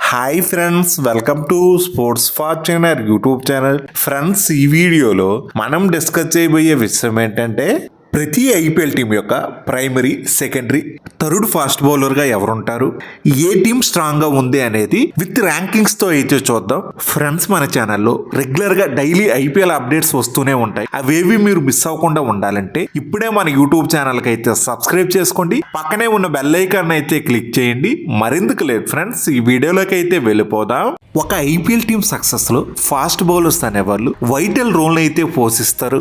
Hi friends, welcome to sports Fortuner YouTube channel. Friends, ఈ వీడియోలో మనం డిస్కస్ చేయబోయే విషయం ఏంటంటే ప్రతి ఐపీఎల్ టీం యొక్క ప్రైమరీ, సెకండరీ, థర్డ్ ఫాస్ట్ బౌలర్గా ఎవరుంటారు, ఏ టీం స్ట్రాంగ్గా ఉంది అనేది విత్ ర్యాంకింగ్స్తో అయితే చూద్దాం. ఫ్రెండ్స్, మన ఛానల్లో రెగ్యులర్గా డైలీ ఐపీఎల్ అప్డేట్స్ వస్తూనే ఉంటాయి. అవేవి మీరు మిస్ అవ్వకుండా ఉండాలంటే ఇప్పుడే మన యూట్యూబ్ ఛానల్కి అయితే సబ్స్క్రైబ్ చేసుకోండి, పక్కనే ఉన్న బెల్ ఐకాన్ అయితే క్లిక్ చేయండి. మరెందుకు లేదు ఫ్రెండ్స్, ఈ వీడియోలోకి అయితే వెళ్ళిపోదాం. ఒక ఐపీఎల్ టీం సక్సెస్లో ఫాస్ట్ బౌలర్స్ అనేవాళ్ళు వైటల్ రోల్ అయితే పోషిస్తారు.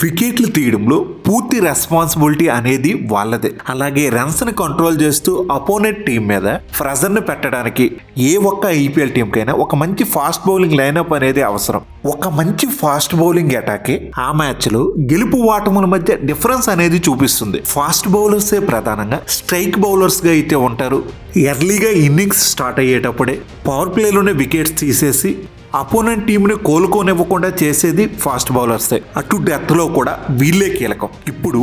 వికెట్లు తీయడంలో పూర్తి రెస్పాన్సిబిలిటీ అనేది వాళ్ళదే. అలాగే రన్స్ ని కంట్రోల్ చేస్తూ అపోనెంట్ టీం మీద ప్రెజర్ ని పెట్టడానికి ఏ ఒక్క ఐపీఎల్ టీం కైనా ఒక మంచి ఫాస్ట్ బౌలింగ్ లైనప్ అనేది అవసరం. ఒక మంచి ఫాస్ట్ బౌలింగ్ అటాకే ఆ మ్యాచ్ లో గెలుపు ఓటముల మధ్య డిఫరెన్స్ అనేది చూపిస్తుంది. ఫాస్ట్ బౌలర్సే ప్రధానంగా స్ట్రైక్ బౌలర్స్ గా అయితే ఉంటారు. ఎర్లీగా ఇన్నింగ్స్ స్టార్ట్ అయ్యేటప్పుడే పవర్ ప్లేలోనే వికెట్స్ తీసేసి అపోనెంట్ టీంని కోలుకోనివ్వకుండా చేసేది ఫాస్ట్ బౌలర్సే. అటు డెత్లో కూడా వీళ్ళే కీలకం. ఇప్పుడు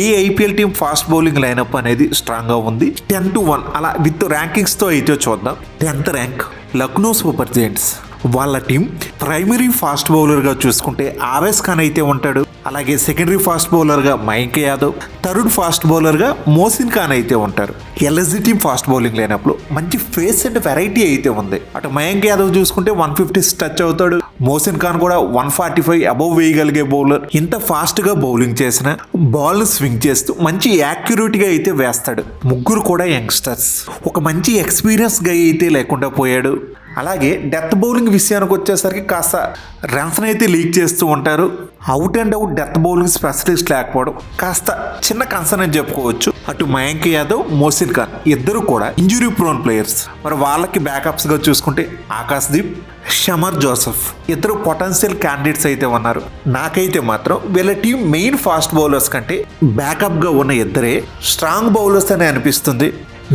ఏ IPL team fast bowling lineup అనేది స్ట్రాంగ్గా ఉంది 10-1 అలా విత్ ర్యాంకింగ్స్తో అయితే చూద్దాం. 10th rank Lucknow Super Giants. వాళ్ళ టీం ప్రైమరీ ఫాస్ట్ బౌలర్గా చూసుకుంటే ఆర్ఎస్ ఖాన్ అయితే ఉంటాడు. అలాగే సెకండరీ ఫాస్ట్ బౌలర్గా మయాంక్ యాదవ్, థర్డ్ ఫాస్ట్ బౌలర్గా మోసిన్ ఖాన్ అయితే ఉంటారు. ఎల్ఎస్జీ టీం ఫాస్ట్ బౌలింగ్ లైనప్లో మంచి ఫేస్ అండ్ వెరైటీ అయితే ఉంది. అటు మయాంక్ యాదవ్ చూసుకుంటే 150 టచ్ అవుతాడు. మోసిన్ ఖాన్ కూడా 145 అబవ్ వేయగలిగే బౌలర్. ఇంత ఫాస్ట్గా బౌలింగ్ చేసిన బాల్ స్వింగ్ చేస్తూ మంచి యాక్యురేట్గా అయితే వేస్తాడు. ముగ్గురు కూడా యంగ్స్టర్స్. ఒక మంచి ఎక్స్పీరియన్స్ గా అయితే లేకుండా పోయాడు. అలాగే డెత్ బౌలింగ్ విషయానికి వచ్చేసరికి కాస్త రన్స్ అయితే లీక్ చేస్తూ ఉంటారు. Out and out death bowling specialist లేకపోవడం కాస్త చిన్న కన్సర్న్ అని చెప్పుకోవచ్చు. అటు మయాంక్ యాదవ్, మోసిన్ ఖాన్ ఇద్దరు కూడా ఇంజురీ ప్రోన్ ప్లేయర్స్. మరి వాళ్ళకి బ్యాకప్స్ గా చూసుకుంటే ఆకాశ్దీప్, షమర్ జోసెఫ్ ఇద్దరు పొటెన్షియల్ క్యాండిడేట్స్ అయితే ఉన్నారు. నాకైతే మాత్రం వీళ్ళ టీం మెయిన్ ఫాస్ట్ బౌలర్స్ కంటే బ్యాకప్ గా ఉన్న ఇద్దరే స్ట్రాంగ్ బౌలర్స్ అని అనిపిస్తుంది.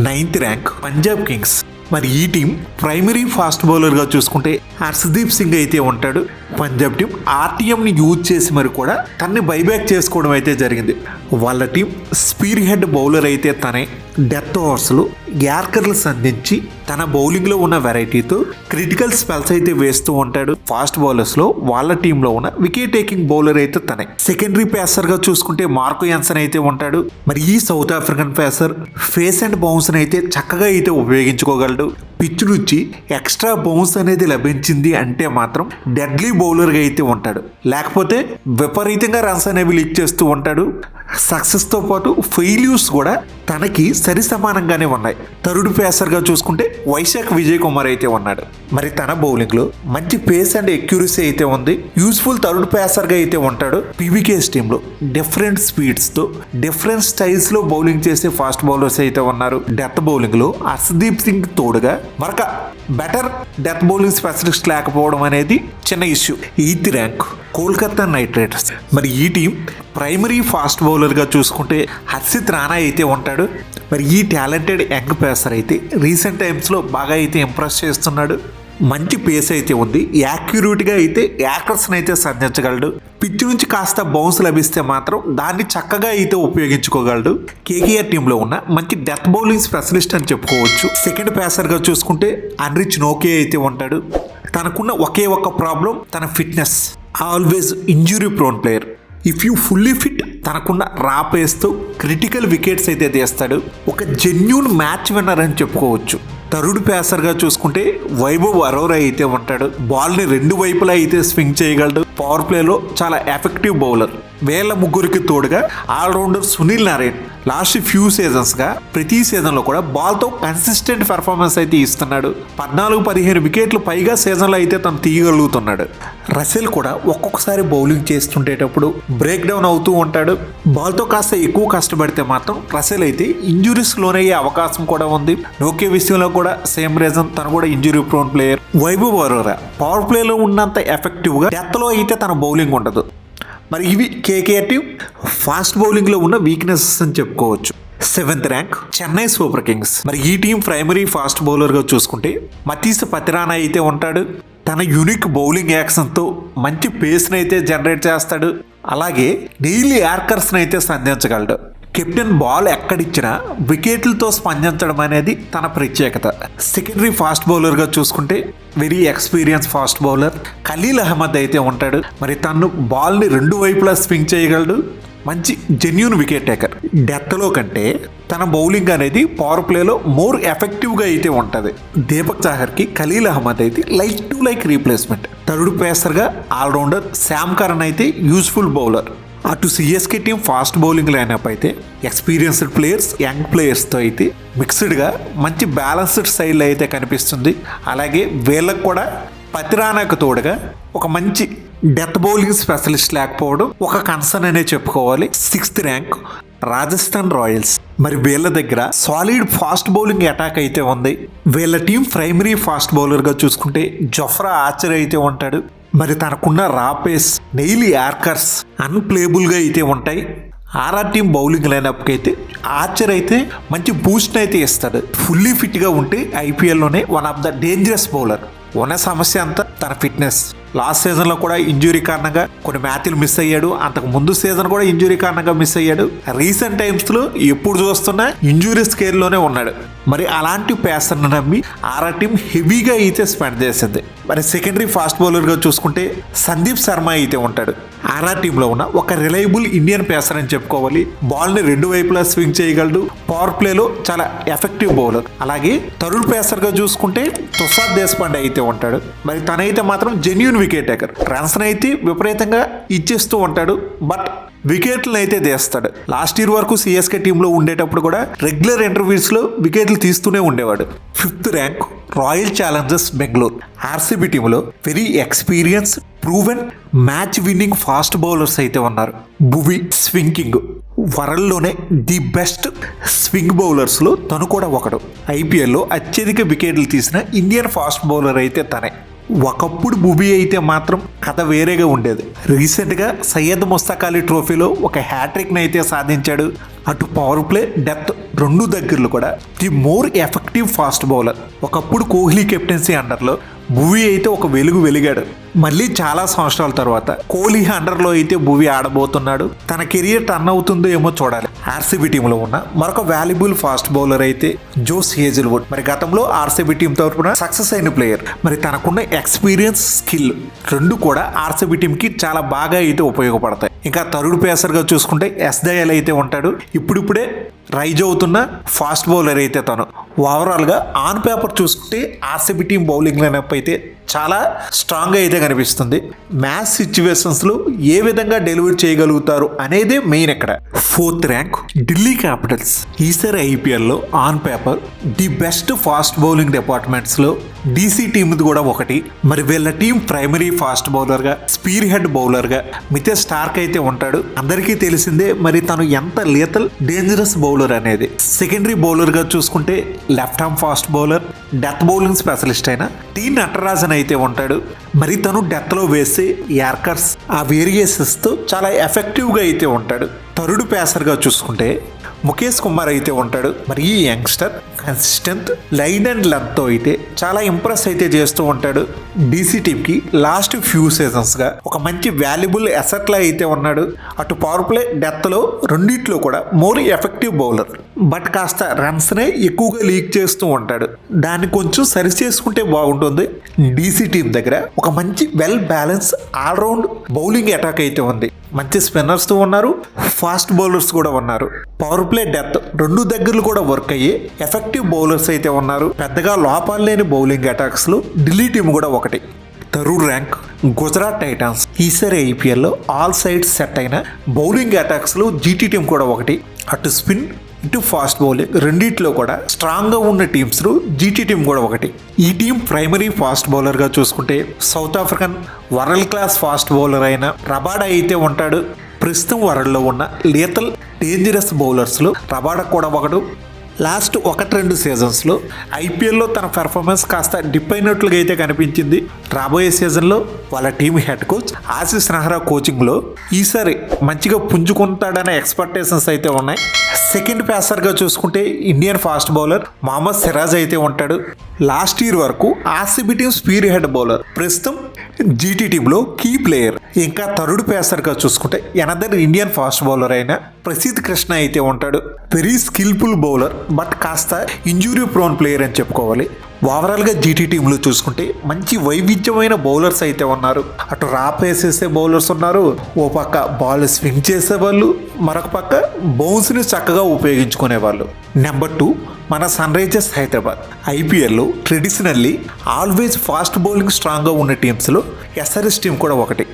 9th rank Punjab Kings. మరి ఈ టీం ప్రైమరీ ఫాస్ట్ బౌలర్గా చూసుకుంటే హర్షదీప్ సింగ్ అయితే ఉంటాడు. పంజాబ్ టీం ఆర్టీఎంని యూజ్ చేసి మరి కూడా తనని బైబ్యాక్ చేసుకోవడం అయితే జరిగింది. వాళ్ళ టీం స్పీర్ హెడ్ బౌలర్ అయితే తనే డెత్ ఓవర్స్లో యార్కర్లు సంధించి తన బౌలింగ్లో ఉన్న వెరైటీతో క్రిటికల్ స్పెల్స్ అయితే వేస్తూ ఉంటాడు. ఫాస్ట్ బౌలర్స్లో వాళ్ళ టీంలో ఉన్న వికెట్ టేకింగ్ బౌలర్ అయితే తనే. సెకండరీ పేసర్గా చూసుకుంటే మార్కో యాన్సన్ అయితే ఉంటాడు. మరి ఈ South African pacer pace and బౌన్స్ని అయితే చక్కగా అయితే ఉపయోగించుకోగలడు. పిచ్ నుంచి ఎక్స్ట్రా బౌన్స్ అనేది లభించింది అంటే మాత్రం డెడ్లీ బౌలర్గా అయితే ఉంటాడు. లేకపోతే విపరీతంగా రన్స్ అనేవి లీక్ చేస్తూ ఉంటాడు. సక్సెస్తో పాటు ఫెయిల్యూర్స్ కూడా తనకి సరి సమానంగానే ఉన్నాయి. థర్డ్ పేసర్గా చూసుకుంటే వైశాఖ్ విజయ్ కుమార్ అయితే ఉన్నాడు. మరి తన బౌలింగ్లో మంచి పేస్ అండ్ ఎక్యూరసీ అయితే ఉంది. యూస్ఫుల్ థర్డ్ పేసర్గా అయితే ఉంటాడు. పీవీకేఎస్ టీంలో డిఫరెంట్ స్పీడ్స్తో డిఫరెంట్ స్టైల్స్లో బౌలింగ్ చేసే ఫాస్ట్ బౌలర్స్ అయితే ఉన్నారు. డెత్ బౌలింగ్లో హర్షదీప్ సింగ్ తోడుగా మరొక బెటర్ డెత్ బౌలింగ్ స్పెషలిస్ట్ లేకపోవడం అనేది చిన్న issue. 8th rank Kolkata night riders. మరి ఈ టీం ప్రైమరీ ఫాస్ట్ బౌలర్గా చూసుకుంటే హర్షిత్ రాణా అయితే ఉంటాడు. మరి ఈ టాలెంటెడ్ యంగ్ పేసర్ అయితే రీసెంట్ టైమ్స్లో బాగా అయితే ఇంప్రెస్ చేస్తున్నాడు. మంచి పేస్ అయితే ఉంది. యాక్యురేట్గా అయితే యాకర్స్ని అయితే సంధించగలడు. పిచ్ నుంచి కాస్త బౌన్స్ లభిస్తే మాత్రం దాన్ని చక్కగా అయితే ఉపయోగించుకోగలడు. కేకేఆర్ టీంలో ఉన్న మంచి డెత్ బౌలింగ్ స్పెషలిస్ట్ అని చెప్పుకోవచ్చు. సెకండ్ పేసర్గా చూసుకుంటే అన్రిచ్ నోకే అయితే ఉంటాడు. తనకున్న ఒకే ఒక్క ప్రాబ్లం తన fitness. Always injury prone player. If you fully fit తనకున్న రా పేస్తో క్రిటికల్ వికెట్స్ అయితే తీస్తాడు. ఒక జెన్యూన్ మ్యాచ్ విన్నర్ అని చెప్పుకోవచ్చు. థర్డ్ పేసర్గా చూసుకుంటే వైభవ్ అరోరా అయితే ఉంటాడు. బాల్ని రెండు వైపులా అయితే స్వింగ్ చేయగలడు. పవర్ ప్లేలో చాలా ఎఫెక్టివ్ బౌలర్. వీళ్ళ ముగ్గురికి తోడుగా allrounder Sunil Narayan last few సీజన్స్గా ప్రతి సీజన్లో కూడా బాల్తో కన్సిస్టెంట్ పెర్ఫార్మెన్స్ అయితే ఇస్తున్నాడు. 14-15 వికెట్లు పైగా సీజన్లో అయితే తను తీయగలుగుతున్నాడు. రసెల్ కూడా ఒక్కొక్కసారి బౌలింగ్ చేస్తుండేటప్పుడు బ్రేక్ డౌన్ అవుతూ ఉంటాడు. బాల్తో కాస్త ఎక్కువ కష్టపడితే మాత్రం రసెల్ అయితే ఇంజురీస్ లోనయ్యే అవకాశం కూడా ఉంది. నోకే విషయంలో కూడా సేమ్ రీజన్, తను కూడా injury prone player. Vaibhav Arora power ప్లేలో ఉన్నంత ఎఫెక్టివ్గా డెత్లో అయితే తన బౌలింగ్ ఉండదు. మరి ఇవి కేకేఆర్ టీం ఫాస్ట్ బౌలింగ్లో ఉన్న వీక్నెసెస్ అని చెప్పుకోవచ్చు. 7th rank Chennai super Kings. మరి ఈ టీం ప్రైమరీ ఫాస్ట్ బౌలర్గా చూసుకుంటే మతీస పతిరానా అయితే ఉంటాడు. తన యూనిక్ బౌలింగ్ యాక్షన్తో మంచి పేస్ని అయితే జనరేట్ చేస్తాడు. అలాగే డైలీ యార్కర్స్ని అయితే సంధించగలడు. కెప్టెన్ బాల్ ఎక్కడిచ్చినా వికెట్లతో స్పందించడం అనేది తన ప్రత్యేకత. సెకండరీ ఫాస్ట్ బౌలర్గా చూసుకుంటే very experience fast bowler Khaleel Ahmed అయితే ఉంటాడు. మరి తను బాల్ని రెండు వైపులా స్వింగ్ చేయగలడు. మంచి జెన్యూన్ వికెట్ టేకర్. డెత్లో కంటే తన బౌలింగ్ అనేది పవర్ ప్లేలో మోర్ ఎఫెక్టివ్గా అయితే ఉంటుంది. దీపక్ చాహర్కి ఖలీల్ అహ్మద్ అయితే like to like replacement. Third పేసర్గా ఆల్రౌండర్ శామ్ కరన్ అయితే యూజ్ఫుల్ బౌలర్. అటు CSK team fast bowling lineup అయితే ఎక్స్పీరియన్స్డ్ ప్లేయర్స్, యంగ్ ప్లేయర్స్తో అయితే మిక్స్డ్గా మంచి బ్యాలెన్స్డ్ స్టైల్ అయితే కనిపిస్తుంది. అలాగే వీళ్ళకు కూడా పతిరానాకు తోడుగా ఒక మంచి డెత్ బౌలింగ్ స్పెషలిస్ట్ లేకపోవడం ఒక కన్సర్న్ అనే చెప్పుకోవాలి. 6th rank Rajasthan Royals. మరి వీళ్ళ దగ్గర సాలిడ్ ఫాస్ట్ బౌలింగ్ అటాక్ అయితే ఉంది. వీళ్ళ టీం ప్రైమరీ ఫాస్ట్ బౌలర్గా చూసుకుంటే జొఫ్రా ఆర్చర్ అయితే ఉంటాడు. మరి తనకున్న రాపేస్, నెయిలీ యార్కర్స్ అన్ప్లేబుల్గా అయితే ఉంటాయి. ఆర్ఆర్ టీం బౌలింగ్ లైనప్కి అయితే ఆర్చర్ అయితే మంచి బూస్ట్ అయితే ఇస్తాడు. ఫుల్లీ ఫిట్గా ఉంటే ఐపీఎల్లోనే one of the dangerous bowler. ఉన్న సమస్య అంతా తన ఫిట్నెస్. లాస్ట్ సీజన్లో కూడా ఇంజురీ కారణంగా కొన్ని మ్యాచ్లు మిస్ అయ్యాడు. అంతకు ముందు సీజన్ కూడా ఇంజురీ కారణంగా మిస్ అయ్యాడు. రీసెంట్ టైమ్స్లో ఎప్పుడు చూస్తున్నా ఇంజురీ స్కేల్లోనే ఉన్నాడు. మరి అలాంటి పేసర్ని నమ్మి ఆర్ఆర్ టీం హెవీగా అయితే స్పెండ్ చేసింది. మరి సెకండరీ ఫాస్ట్ బౌలర్గా చూసుకుంటే సందీప్ శర్మ అయితే ఉంటాడు. ఆర్ఆర్ టీంలో ఉన్న ఒక రిలయబుల్ ఇండియన్ పేసర్ అని చెప్పుకోవాలి. బాల్ని రెండు వైపులా స్వింగ్ చేయగలడు. పవర్ ప్లేలో చాలా ఎఫెక్టివ్ బౌలర్. అలాగే థర్డ్ పేసర్గా చూసుకుంటే తుషార్ దేశపాండే అయితే ఉంటాడు. మరి తనైతే మాత్రం జెన్యూన్ వికెట్ టేకర్. రన్స్ అయితే విపరీతంగా ఇచ్చేస్తూ ఉంటాడు. బట్ వికెట్లను అయితే తీస్తాడు. లాస్ట్ ఇయర్ వరకు సిఎస్కే టీంలో ఉండేటప్పుడు కూడా రెగ్యులర్ ఇంటర్వ్యూస్లో వికెట్లు తీస్తూనే ఉండేవాడు. 5th rank Royal Challengers Bengaluru. RCB టీంలో very experience, proven, match winning fast bowlers అయితే ఉన్నారు. భువి స్వింగ్ వరల్డ్లోనే ది బెస్ట్ స్వింగ్ బౌలర్స్లో తను కూడా ఒకడు. ఐపీఎల్లో అత్యధిక వికెట్లు తీసిన ఇండియన్ ఫాస్ట్ బౌలర్ అయితే తనే. ఒకప్పుడు భువి అయితే మాత్రం కథ వేరేగా ఉండేది. రీసెంట్గా సయ్యద్ ముస్తక్ అలీ ట్రోఫీలో ఒక హ్యాట్రిక్ని అయితే సాధించాడు. అటు పవర్ ప్లే, డెత్ రెండు దగ్గరలో కూడా the more effective fast bowler. ఒకప్పుడు కోహ్లీ కెప్టెన్సీ అండర్లో భువి అయితే ఒక వెలిగాడు. మళ్ళీ చాలా సంవత్సరాల తర్వాత కోహ్లీ అండర్లో అయితే భువి ఆడబోతున్నాడు. తన కెరియర్ టర్న్ అవుతుందో ఏమో చూడాలి. ఆర్సీబీ టీంలో ఉన్న మరొక వాల్యుబుల్ ఫాస్ట్ బౌలర్ అయితే జోస్ హేజిల్వుడ్. మరి గతంలో ఆర్సీబీ టీం తరపున సక్సెస్ అయిన ప్లేయర్. మరి తనకున్న ఎక్స్పీరియన్స్, స్కిల్ రెండు కూడా ఆర్సీబీ టీంకి చాలా బాగా అయితే ఉపయోగపడతాయి. ఇంకా థర్డ్ పేసర్గా చూసుకుంటే ఎస్ దయాల్ అయితే ఉంటాడు. ఇప్పుడిప్పుడే రైజ్ అవుతున్న ఫాస్ట్ బౌలర్ అయితే తను. ఓవరాల్గా ఆన్ పేపర్ చూసుకుంటే ఆర్సీబీ టీం బౌలింగ్ లైనప్ అయితే చాలా స్ట్రాంగ్గా అయితే కనిపిస్తుంది. మ్యాచ్ సిచ్యువేషన్స్లో ఏ విధంగా డెలివరీ చేయగలుగుతారు అనేదే మెయిన్ ఇక్కడ. 4th rank Delhi Capitals. ఈసారి ఐపీఎల్లో on paper the best fast bowling డిపార్ట్మెంట్స్లో డీసీ టీంది కూడా ఒకటి. మరి వీళ్ళ టీం ప్రైమరీ ఫాస్ట్ బౌలర్గా, స్పీర్ హెడ్ బౌలర్గా మిథేష్ స్టార్క్ అయితే ఉంటాడు. అందరికీ తెలిసిందే మరి తను ఎంత లీతల్, డేంజరస్ బౌలర్ అనేది. సెకండరీ బౌలర్గా చూసుకుంటే left arm fast bowler, death bowling specialist అయిన టీ నటరాజన్ అయితే ఉంటాడు. మరి తను డెత్లో వేసే యార్కర్స్, ఆ వేరియేషన్స్తో చాలా ఎఫెక్టివ్గా అయితే ఉంటాడు. థర్డ్ పేసర్గా చూసుకుంటే ముఖేష్ కుమార్ అయితే ఉంటాడు. మరి ఈ యంగ్స్టర్ కన్సిస్టెంట్ లైన్ అండ్ లెంత్తో అయితే చాలా ఇంప్రెస్ అయితే చేస్తూ ఉంటాడు. డీసీ టీంకి లాస్ట్ ఫ్యూ సీజన్స్గా ఒక మంచి వాల్యుబుల్ అసెట్లా అయితే ఉన్నాడు. అటు పవర్ ప్లే, డెత్లో రెండిట్లో కూడా మోర్ ఎఫెక్టివ్ బౌలర్. బట్ కాస్త రన్స్నే ఎక్కువగా లీక్ చేస్తూ ఉంటాడు. దాన్ని కొంచెం సరి చేసుకుంటే బాగుంటుంది. డీసీ టీం దగ్గర ఒక మంచి well balance all round bowling attack అయితే ఉంది. మంచి స్పిన్నర్స్తో ఉన్నారు, ఫాస్ట్ బౌలర్స్ కూడా ఉన్నారు. పవర్ ప్లే, డెత్ రెండు దగ్గరలు కూడా వర్క్ అయ్యి ఎఫెక్టివ్ బౌలర్స్ అయితే ఉన్నారు. పెద్దగా లోపాలు లేని బౌలింగ్ అటాక్స్లో ఢిల్లీ టీం కూడా ఒకటి. Third rank Gujarat Titans. ఈసారి ఐపీఎల్లో ఆల్ సైడ్స్ సెట్ అయిన బౌలింగ్ అటాక్స్లో జీటీ టీం కూడా ఒకటి. అటు స్పిన్, ఇటు ఫాస్ట్ బౌలింగ్ రెండిట్లో కూడా స్ట్రాంగ్గా ఉన్న టీమ్స్లో జీటీ టీం కూడా ఒకటి. ఈ టీం ప్రైమరీ ఫాస్ట్ బౌలర్గా చూసుకుంటే south African world class fast bowler అయిన రబాడా అయితే ఉంటాడు. ప్రస్తుతం వరల్డ్లో ఉన్న లీతల్ డేంజరస్ బౌలర్స్లో రబాడా కూడా ఒకడు. లాస్ట్ 1-2 సీజన్స్లో ఐపీఎల్లో తన పెర్ఫార్మెన్స్ కాస్త డిప్ అయినట్లుగా అయితే కనిపించింది. రాబోయే సీజన్లో వాళ్ళ team head coach Ashish Nehra కోచింగ్లో ఈసారి మంచిగా పుంజుకుంటాడనే ఎక్స్పెక్టేషన్స్ అయితే ఉన్నాయి. సెకండ్ పేసర్గా చూసుకుంటే Indian fast bowler Mohammed Siraj అయితే ఉంటాడు. లాస్ట్ ఇయర్ వరకు RCB team spearhead bowler, ప్రస్తుతం జీటీ టీంలో కీ ప్లేయర్. ఇంకా థర్డ్ పేసర్గా చూసుకుంటే ఎనదర్ ఇండియన్ ఫాస్ట్ బౌలర్ అయిన ప్రసిద్ధ్ కృష్ణ అయితే ఉంటాడు. వెరీ స్కిల్ఫుల్ బౌలర్, బట్ కాస్త ఇంజురీ ప్రోన్ ప్లేయర్ అని చెప్పుకోవాలి. ఓవరాల్గా జీటీ టీంలో చూసుకుంటే మంచి వైవిధ్యమైన బౌలర్స్ అయితే ఉన్నారు. అటు రాప్ వేసేసే బౌలర్స్ ఉన్నారు, ఓ పక్క బాల్ స్వింగ్ చేసేవాళ్ళు, మరొక పక్క బౌన్స్ని చక్కగా ఉపయోగించుకునే వాళ్ళు. నెంబర్ 2 మన సన్ రైజర్స్ హైదరాబాద్. ఐపీఎల్లో ట్రెడిషనల్లీ ఆల్వేస్ ఫాస్ట్ బౌలింగ్ స్ట్రాంగ్గా ఉన్న టీమ్స్లో ఎస్ఆర్ఎస్ టీం కూడా ఒకటి.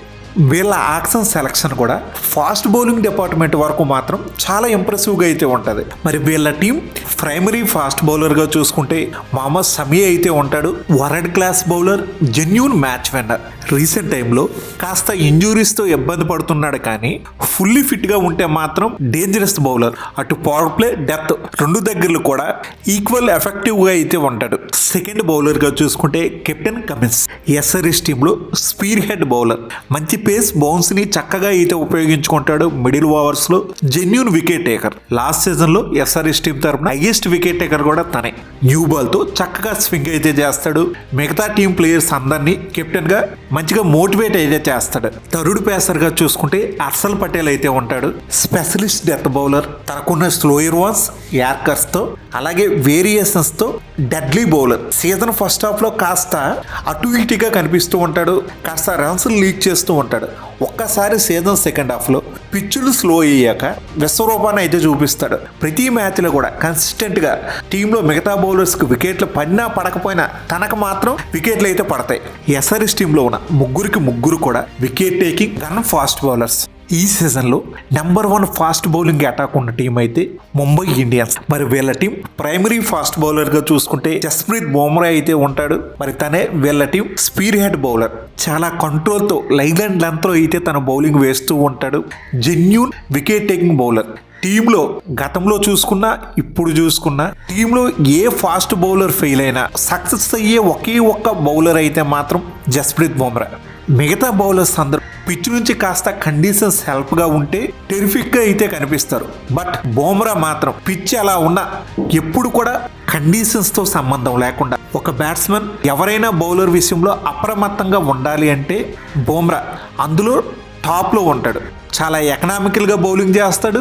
వీళ్ళ ఆక్షన్ సెలక్షన్ కూడా ఫాస్ట్ బౌలింగ్ డిపార్ట్మెంట్ వరకు మాత్రం చాలా ఇంప్రెసివ్గా అయితే ఉంటుంది. మరి వీళ్ళ టీం ప్రైమరీ ఫాస్ట్ బౌలర్గా చూసుకుంటే మహమ్మద్ సమీ అయితే ఉంటాడు. World class bowler, genuine match winner. Recent టైంలో కాస్త ఇంజురీస్తో ఇబ్బంది పడుతున్నాడు, కానీ ఫుల్లీ ఫిట్గా ఉంటే మాత్రం డేంజరస్ బౌలర్. అటు పవర్ ప్లే, డెప్త్ రెండు దగ్గరలు కూడా ఈక్వల్ ఎఫెక్టివ్గా అయితే ఉంటాడు. సెకండ్ బౌలర్గా చూసుకుంటే కెప్టెన్ కమిన్స్. ఎస్ఆర్ఎస్ టీంలో స్పీర్ హెడ్ బౌలర్. మంచి పేస్, బౌన్స్ ని చక్కగా అయితే ఉపయోగించుకుంటాడు. మిడిల్ ఓవర్స్ లో genuine wicket taker. Last season లో ఎస్ఆర్ఎస్ టీం తరపున హైయెస్ట్ వికెట్ టేకర్ కూడా తనే. న్యూ బాల్ తో చక్కగా స్వింగ్ అయితే చేస్తాడు. మిగతా టీం ప్లేయర్స్ అందరినీ కెప్టెన్ గా మంచిగా మోటివేట్ అయితే చేస్తాడు. థర్డ్ పేసర్ గా చూసుకుంటే హర్షల్ పటేల్ అయితే ఉంటాడు. Specialist death bowler. తనకున్న స్లోయర్ వన్స్, యార్కర్స్ తో అలాగే వేరియేషన్స్ తో deadly bowler. Season first half లో కాస్త అటు ఇటుగా కనిపిస్తూ ఉంటాడు, కాస్త రన్స్ లీక్ చేస్తూ ఉంటాడు. ఒక్కసారి సీజన్ సెకండ్ హాఫ్ లో పిచ్చులు స్లో అయ్యాక విశ్వరూపాన్ని అయితే చూపిస్తాడు. ప్రతి మ్యాచ్ లో కూడా కన్సిస్టెంట్ గా టీంలో మిగతా బౌలర్స్ కు వికెట్లు పడినా పడకపోయినా తనకు మాత్రం వికెట్లు అయితే పడతాయి. ఎస్ఆర్ఎస్ టీంలో ఉన్న ముగ్గురు కూడా wicket taking gun fast bowlers. ఈ సీజన్లో నెంబర్ 1 ఫాస్ట్ బౌలింగ్ అటాక్ ఉన్న టీం అయితే ముంబై ఇండియన్స్. మరి వీళ్ళ టీం ప్రైమరీ ఫాస్ట్ బౌలర్గా చూసుకుంటే జస్ప్రీత్ బుమ్రా అయితే ఉంటాడు. మరి తనే వీళ్ళ టీం స్పీర్ హెడ్ బౌలర్. చాలా కంట్రోల్తో లైన్ అండ్ లెంత్లో అయితే తన బౌలింగ్ వేస్తూ ఉంటాడు. Genuine wicket taking bowler. టీంలో గతంలో చూసుకున్నా ఇప్పుడు చూసుకున్నా టీంలో ఏ ఫాస్ట్ బౌలర్ ఫెయిల్ అయినా సక్సెస్ అయ్యే ఒకే ఒక్క బౌలర్ అయితే మాత్రం జస్ప్రీత్ బుమ్రా. మిగతా బౌలర్స్ అందరూ పిచ్ నుంచి కాస్త కండిషన్స్ హెల్ప్గా ఉంటే టెరిఫిక్గా అయితే కనిపిస్తారు. బట్ బుమ్రా మాత్రం పిచ్ అలా ఉన్నా ఎప్పుడు కూడా కండిషన్స్తో సంబంధం లేకుండా ఒక బ్యాట్స్మెన్ ఎవరైనా బౌలర్ విషయంలో అప్రమత్తంగా ఉండాలి అంటే బుమ్రా అందులో టాప్లో ఉంటాడు. చాలా ఎకనామికల్గా బౌలింగ్ చేస్తాడు,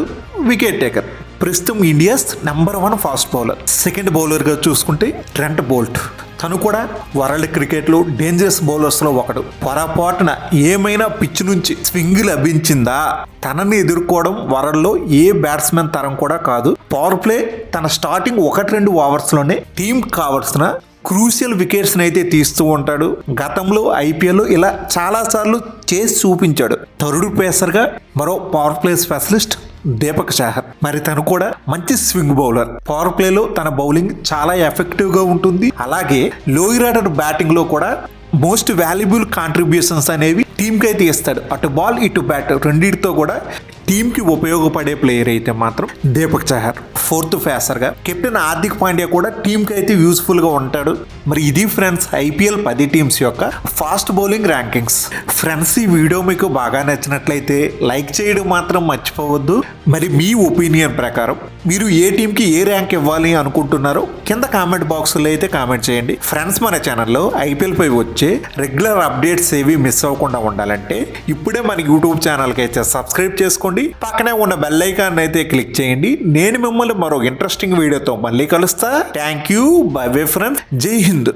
వికెట్ టేకర్. ప్రస్తుతం India's number 1 fast bowler. Second బౌలర్గా చూసుకుంటే ట్రెంట్ బోల్ట్. తను కూడా వరల్డ్ క్రికెట్లో డేంజరస్ బౌలర్స్లో ఒకడు. పొరపాటున ఏమైనా పిచ్ నుంచి స్వింగ్ లభించిందా తనని ఎదుర్కోవడం వరల్డ్లో ఏ బ్యాట్స్మెన్ తరం కూడా కాదు. పవర్ ప్లే తన స్టార్టింగ్ 1-2 ఓవర్స్లోనే టీం కావాల్సిన క్రూషియల్ వికెట్స్ని అయితే తీస్తూ ఉంటాడు. గతంలో ఐపీఎల్లో ఇలా చాలాసార్లు చేసి చూపించాడు. థర్డ్ పేసర్గా మరో power play specialist Deepak Chahar. మరి తను కూడా మంచి స్వింగ్ బౌలర్. పవర్ ప్లేలో తన బౌలింగ్ చాలా ఎఫెక్టివ్గా ఉంటుంది. అలాగే లోయర్ ఆర్డర్ బ్యాటింగ్లో కూడా మోస్ట్ వాల్యుబుల్ కాంట్రిబ్యూషన్స్ అనేవి టీంకి అయితే ఇస్తాడు. అటు బాల్ ఇటు బ్యాట్ రెండింటితో కూడా టీంకి ఉపయోగపడే ప్లేయర్ అయితే మాత్రం దీపక్ చాహర్. ఫోర్త్ పేసర్గా కెప్టెన్ హార్దిక్ పాండ్యా కూడా టీంకి అయితే యూస్ఫుల్గా ఉంటాడు. మరి ఇది ఫ్రెండ్స్ ఐపీఎల్ 10 టీమ్స్ యొక్క ఫాస్ట్ బౌలింగ్ ర్యాంకింగ్స్. ఫ్రెండ్స్ ఈ వీడియో మీకు బాగా నచ్చినట్లయితే లైక్ చేయడం మాత్రం మర్చిపోవద్దు. మరి మీ ఒపీనియన్ ప్రకారం మీరు ఏ టీంకి ఏ ర్యాంక్ ఇవ్వాలి అనుకుంటున్నారో కింద కామెంట్ బాక్స్లో అయితే కామెంట్ చేయండి. ఫ్రెండ్స్ మన ఛానల్లో ఐపీఎల్ పై వచ్చే రెగ్యులర్ అప్డేట్స్ ఏవి మిస్ అవ్వకుండా ఉండాలంటే ఇప్పుడే మన యూట్యూబ్ ఛానల్కి అయితే సబ్స్క్రైబ్ చేసుకోండి. పక్కనే ఉన్న బెల్ ఐకాన్ అయితే క్లిక్ చేయండి. నేను మిమ్మల్ని మరో ఇంట్రెస్టింగ్ వీడియోతో మళ్ళీ కలుస్తా. Thank you. By bye friends. జై హింద్.